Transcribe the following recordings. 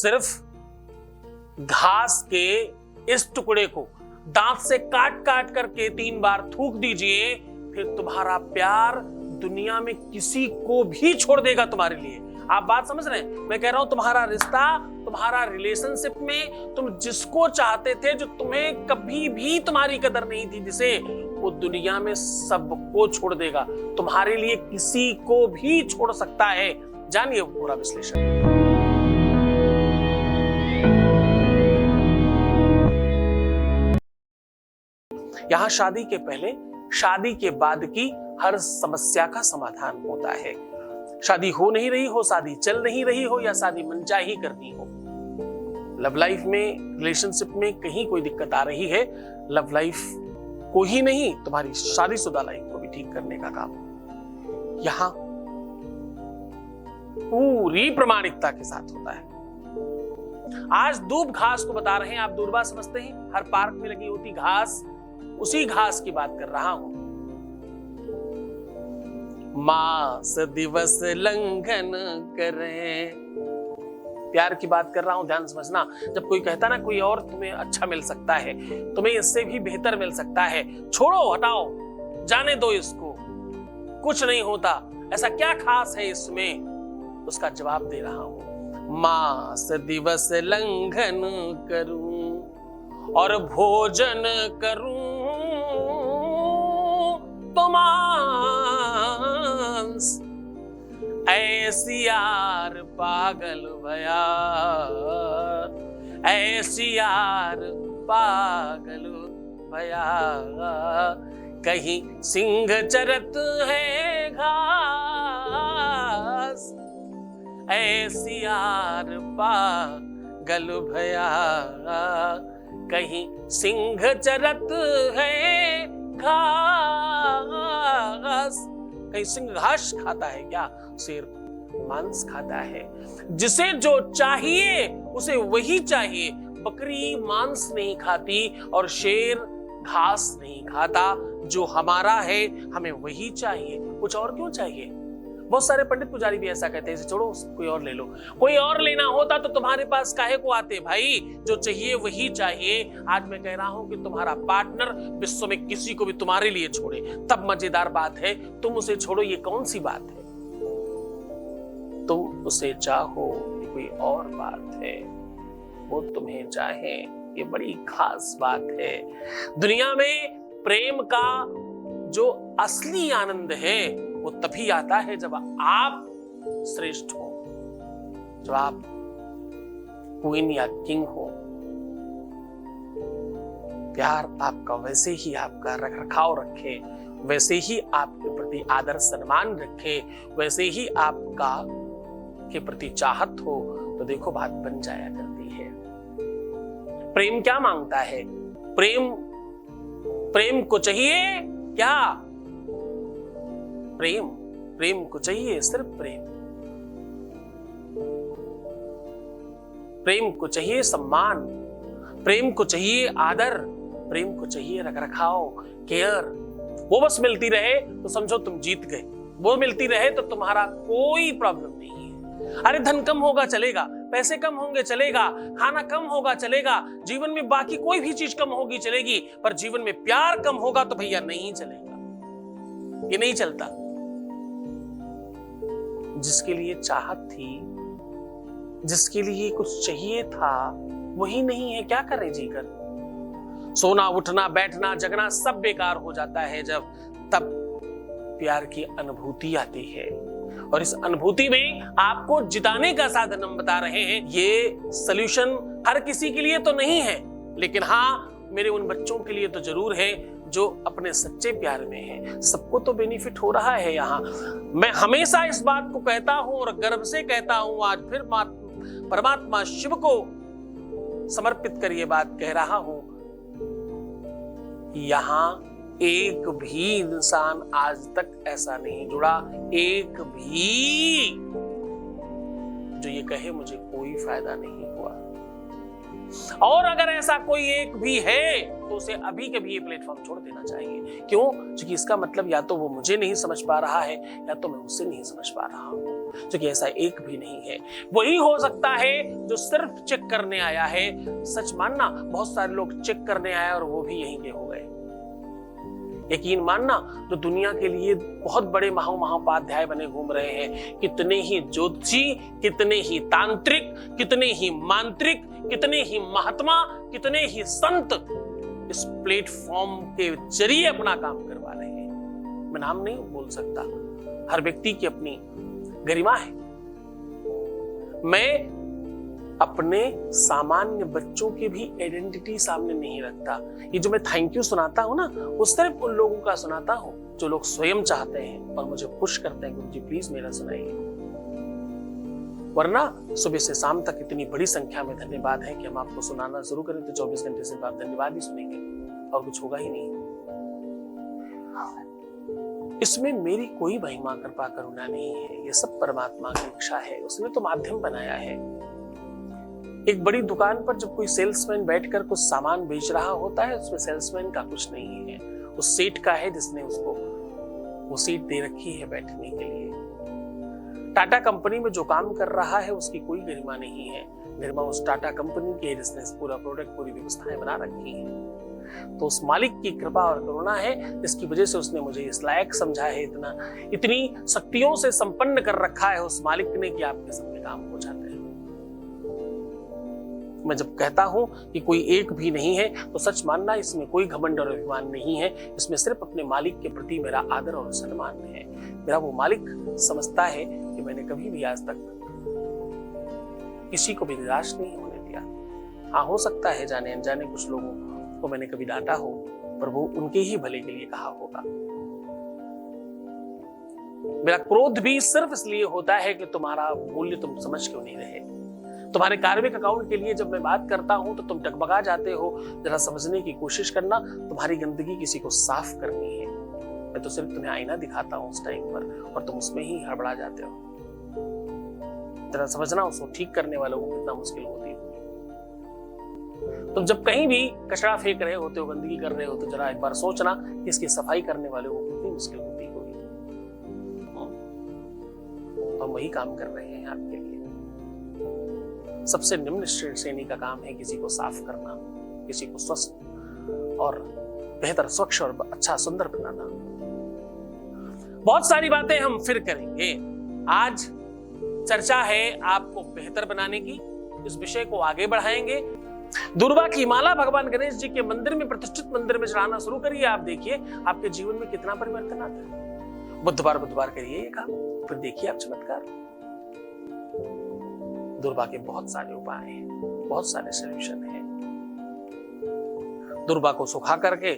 सिर्फ घास के इस टुकड़े को दांत से काट काट करके 3 बार थूक दीजिए, फिर तुम्हारा प्यार दुनिया में किसी को भी छोड़ देगा तुम्हारे लिए। आप बात समझ रहे हैं? मैं कह रहा हूं तुम्हारा रिश्ता, तुम्हारा रिलेशनशिप में तुम जिसको चाहते थे, जो तुम्हें कभी भी तुम्हारी कदर नहीं थी, जिसे वो दुनिया में सबको छोड़ देगा, तुम्हारे लिए किसी को भी छोड़ सकता है। जानिए पूरा विश्लेषण। यहां शादी के पहले, शादी के बाद की हर समस्या का समाधान होता है। शादी हो नहीं रही हो, शादी चल नहीं रही हो, या शादी मनचाही करनी हो, लव लाइफ में, रिलेशनशिप में कहीं कोई दिक्कत आ रही है, लव लाइफ को ही नहीं, तुम्हारी शादीशुदा लाइफ को भी ठीक करने का काम यहां पूरी प्रामाणिकता के साथ होता है। आज दूब घास को बता रहे हैं, आप दूर्वा समझते हैं, हर पार्क में लगी होती घास, उसी घास की बात कर रहा हूं। मास दिवस लंघन करें, प्यार की बात कर रहा हूं, ध्यान समझना। जब कोई कहता ना कोई और तुम्हें अच्छा मिल सकता है, तुम्हें इससे भी बेहतर मिल सकता है, छोड़ो, हटाओ, जाने दो इसको, कुछ नहीं होता, ऐसा क्या खास है इसमें, उसका जवाब दे रहा हूं। मास दिवस लंघन करूं और भोजन करूं तो मांस, ऐसी यार पागल भया, ऐसी यार पागल भया, कहीं सिंह चरत है घास, ऐसी यार पागल भया, कहीं सिंह चरत है घास। कहीं सिंह घास खाता है क्या? शेर मांस खाता है। जिसे जो चाहिए उसे वही चाहिए। बकरी मांस नहीं खाती और शेर घास नहीं खाता। जो हमारा है हमें वही चाहिए, कुछ और क्यों चाहिए? बहुत सारे पंडित पुजारी भी ऐसा कहते हैं, इसे छोड़ो, कोई और ले लो। कोई और लेना होता तो तुम्हारे पास काहे को आते भाई? जो चाहिए वही चाहिए। आज मैं कह रहा हूं कि तुम्हारा पार्टनर विश्व में किसी को भी तुम्हारे लिए छोड़े तब मजेदार बात है, तुम उसे छोड़ो ये कौन सी बात है? तुम उसे चाहो ये कोई और बात है, वो तुम्हें चाहे ये बड़ी खास बात है। दुनिया में प्रेम का जो असली आनंद है वो तभी आता है जब आप श्रेष्ठ हो, जब आप क्वीन या किंग हो। प्यार आपका वैसे ही आपका रख रखाव रखे, वैसे ही आपके प्रति आदर सम्मान रखे, वैसे ही आपका के प्रति चाहत हो, तो देखो बात बन जाया करती है। प्रेम क्या मांगता है? प्रेम को चाहिए क्या? प्रेम को चाहिए सिर्फ प्रेम को चाहिए सम्मान, प्रेम को चाहिए आदर, प्रेम को चाहिए रखरखाव, केयर। वो बस मिलती रहे तो समझो तुम जीत गए, वो मिलती रहे तो तुम्हारा कोई प्रॉब्लम नहीं है। अरे धन कम होगा चलेगा, पैसे कम होंगे चलेगा, खाना कम होगा चलेगा, जीवन में बाकी कोई भी चीज कम होगी चलेगी, पर जीवन में प्यार कम होगा तो भैया नहीं चलेगा, ये नहीं चलता। जिसके लिए चाहत थी, जिसके लिए कुछ चाहिए था, वही नहीं है, क्या करें जीकर? सोना उठना बैठना जगना सब बेकार हो जाता है जब तब प्यार की अनुभूति आती है। और इस अनुभूति में आपको जिताने का साधन हम बता रहे हैं। ये सॉल्यूशन हर किसी के लिए तो नहीं है, लेकिन हाँ मेरे उन बच्चों के लिए तो जरूर है जो अपने सच्चे प्यार में है। सबको तो बेनिफिट हो रहा है। यहाँ मैं हमेशा इस बात को कहता हूं और गर्व से कहता हूं, आज फिर परमात्मा शिव को समर्पित कर ये बात कह रहा हूं, यहाँ एक भी इंसान आज तक ऐसा नहीं जुड़ा, एक भी जो ये कहे मुझे कोई फायदा नहीं हुआ। और अगर ऐसा कोई एक भी है तो उसे अभी कभी ये प्लेटफॉर्म छोड़ देना चाहिए। क्यों? क्योंकि इसका मतलब या तो वो मुझे नहीं समझ पा रहा है या तो मैं उसे नहीं समझ पा रहा हूं। क्योंकि ऐसा एक भी नहीं है। वही हो सकता है जो सिर्फ चेक करने आया है। सच मानना, बहुत सारे लोग चेक करने आए और वो भी यहीं के हो गए। यकीन मानना, जो दुनिया के लिए बहुत बड़े महाउपाध्याय बने घूम रहे हैं, कितने ही ज्योतिषी, कितने ही तांत्रिक, कितने ही मांत्रिक, कितने ही महात्मा, कितने ही संत इस प्लेटफॉर्म के जरिए अपना काम करवा रहे हैं। मैं नाम नहीं बोल सकता, हर व्यक्ति की अपनी गरिमा है। मैं अपने सामान्य बच्चों की भी आइडेंटिटी सामने नहीं रखता। ये जो मैं थैंक यू सुनाता हूं ना, वो सिर्फ उन लोगों का सुनाता हूं जो लोग स्वयं चाहते हैं और मुझे पुश करते हैं, गुरुजी प्लीज मेरा सुनाइए। वरना सुबह से शाम तक इतनी बड़ी संख्या में धन्यवाद है कि हम आपको सुनाना शुरू करें तो 24 घंटे से आप धन्यवाद ही सुनेंगे और कुछ होगा ही नहीं। इसमें मेरी कोई महिमा कृपा करुणा नहीं है, ये सब परमात्मा की इच्छा है। उसने तो माध्यम बनाया है। एक बड़ी दुकान पर जब कोई सेल्समैन बैठकर कुछ सामान बेच रहा होता है, उसमें सेल्समैन का कुछ नहीं है, उस सेठ का है जिसने उसको वो सीट दे रखी है बैठने के लिए। टाटा कंपनी में जो काम कर रहा है उसकी कोई गरिमा नहीं है, गरिमा उस टाटा कंपनी की है जिसने पूरा प्रोडक्ट, पूरी व्यवस्थाएं बना रखी है। तो उस मालिक की कृपा और करुणा है जिसकी वजह से उसने मुझे इस लायक समझा है, इतनी शक्तियों से संपन्न कर रखा है उस मालिक ने कि आपके सबके काम हो जाते हैं। मैं जब कहता हूं कि कोई एक भी नहीं है तो सच मानना, इसमें कोई घमंड और अभिमान नहीं है, इसमें सिर्फ अपने मालिक के प्रति मेरा आदर और सम्मान है। मेरा वो मालिक समझता है कि मैंने कभी भी आज तक किसी को भी निराश नहीं होने दिया। हाँ, हो सकता है जाने अनजाने कुछ लोगों को मैंने कभी डांटा हो, पर वो उनके ही भले के लिए कहा होगा। मेरा क्रोध भी सिर्फ इसलिए होता है कि तुम्हारा मूल्य तुम समझ क्यों नहीं रहे। तुम्हारे कार्मिक अकाउंट के लिए जब मैं बात करता हूं तो तुम डगमगा जाते हो। जरा समझने की कोशिश करना, तुम्हारी गंदगी किसी को साफ करनी है। मैं तो सिर्फ तुम्हें आईना दिखाता हूं उस टाइम पर और तुम उसमें ही हड़बड़ा जाते हो। जरा समझना, उसको ठीक करने वालों को कितना मुश्किल होती है। तुम जब कहीं भी कचरा फेंक रहे होते हो, गंदगी कर रहे हो, तो जरा एक बार सोचना कि इसकी सफाई करने वालों को कितनी मुश्किल होती होगी। हम वही काम कर रहे हैं आपके लिए। सबसे निम्न श्रेणी का काम है किसी को साफ करना, किसी को स्वस्थ और बेहतर, स्वच्छ और अच्छा सुंदर बनाना। बहुत सारी बातें हम फिर करेंगे। आज चर्चा है आपको बेहतर बनाने की, इस विषय को आगे बढ़ाएंगे। दुर्वा की माला भगवान गणेश जी के मंदिर में, प्रतिष्ठित मंदिर में चढ़ाना शुरू करिए। आप देखिए आपके जीवन में कितना परिवर्तन आता है। बुधवार करिए ये काम, फिर देखिए आप चमत्कार। दुर्वा के बहुत सारे उपाय हैं, बहुत सारे सॉल्यूशन हैं। दुर्वा को सुखा करके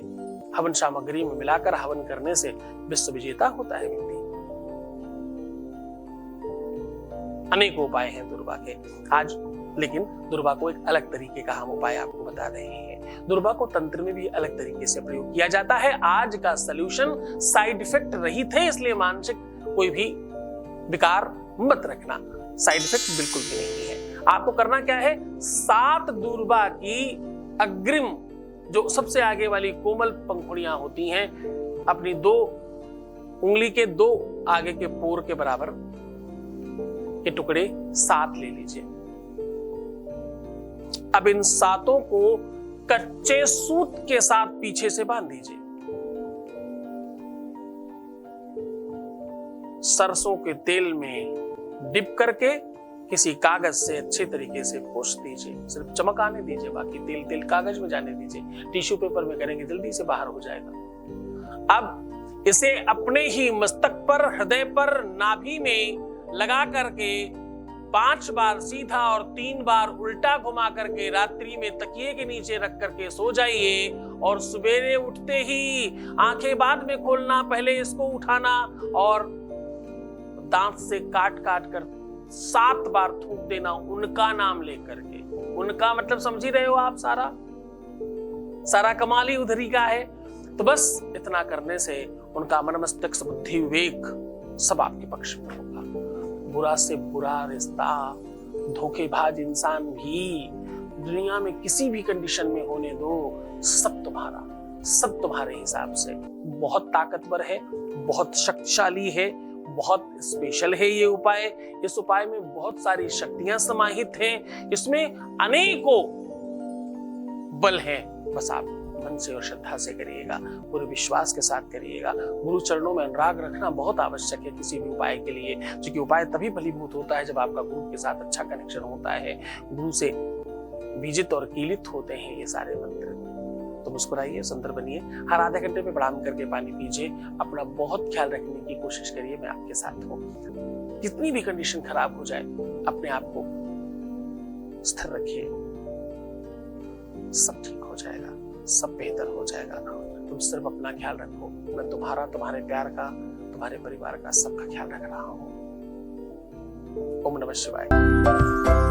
हवन सामग्री में मिलाकर हवन करने से विश्व विजेता होता है व्यक्ति। अनेकों उपाय हैं दुर्वा के आज, लेकिन दुर्वा को एक अलग तरीके का हम उपाय आपको बता रहे हैं। दुर्वा को तंत्र में भी अलग तरीके से प्रयोग किया जाता है। आज का सॉल्यूशन साइड इफेक्ट रहित है, इसलिए मानसिक कोई भी विकार मत रखना। साइड इफेक्ट बिल्कुल भी नहीं है। आपको करना क्या है, 7 दुर्वा की अग्रिम, जो सबसे आगे वाली कोमल पंखुड़ियां होती हैं, अपनी 2 उंगली के 2 आगे के पोर के बराबर के टुकड़े 7 ले लीजिए। अब इन 7 को कच्चे सूत के साथ पीछे से बांध दीजिए। सरसों के तेल में डिप करके किसी कागज से अच्छे तरीके से पोंछ दीजिए। सिर्फ चमक आने दीजिए, बाकी तेल कागज में जाने दीजिए। टिश्यू पेपर में करेंगे जल्दी से बाहर हो जाएगा। अब इसे अपने ही मस्तक पर, हृदय पर, नाभि में लगा करके 5 बार सीधा और 3 बार उल्टा घुमा करके रात्रि में तकिए के नीचे रख करके सो जाइए। और सवेरे उठते ही आंखें बाद में खोलना, पहले इसको उठाना और दांत से काट कर 7 बार थूक देना, उनका नाम लेकर के। उनका मतलब समझ ही रहे हो आप, सारा कमाल ही उधरी का है। तो बस इतना करने से उनका मन, मस्तिष्क, बुद्धि, विवेक सब आपके पक्ष में होगा। बुरा से बुरा रिश्ता, धोखेबाज इंसान भी दुनिया में किसी भी कंडीशन में होने दो, सब तुम्हारे हिसाब से बहुत ताकतवर है, बहुत शक्तिशाली है, बहुत स्पेशल है ये उपाय। इस उपाय में बहुत सारी शक्तियां समाहित हैं, इसमें अनेकों बल हैं। बस आप मन से और श्रद्धा से करिएगा, पूरे विश्वास के साथ करिएगा। गुरु चरणों में अनुराग रखना बहुत आवश्यक है किसी भी उपाय के लिए, क्योंकि उपाय तभी फलीभूत होता है जब आपका गुरु के साथ अच्छा कनेक्शन होता है, गुरु से बीजित और कीलित होते हैं ये सारे मंत्र। तो मुस्कुराइए, सुंदर बनिए, हर आधे घंटे में प्रणाम करके पानी पीजिए, अपना बहुत ख्याल रखने की कोशिश करिए, मैं आपके साथ हूँ। कितनी भी कंडीशन खराब हो जाए, अपने आप को स्थिर रखिए, सब ठीक हो जाएगा, सब बेहतर हो जाएगा। तुम सिर्फ अपना ख्याल रखो, मैं तुम्हारा, तुम्हारे प्यार का, तुम्हारे परिवार का, सबका ख्याल रख रहा हूं। ओम नमः शिवाय।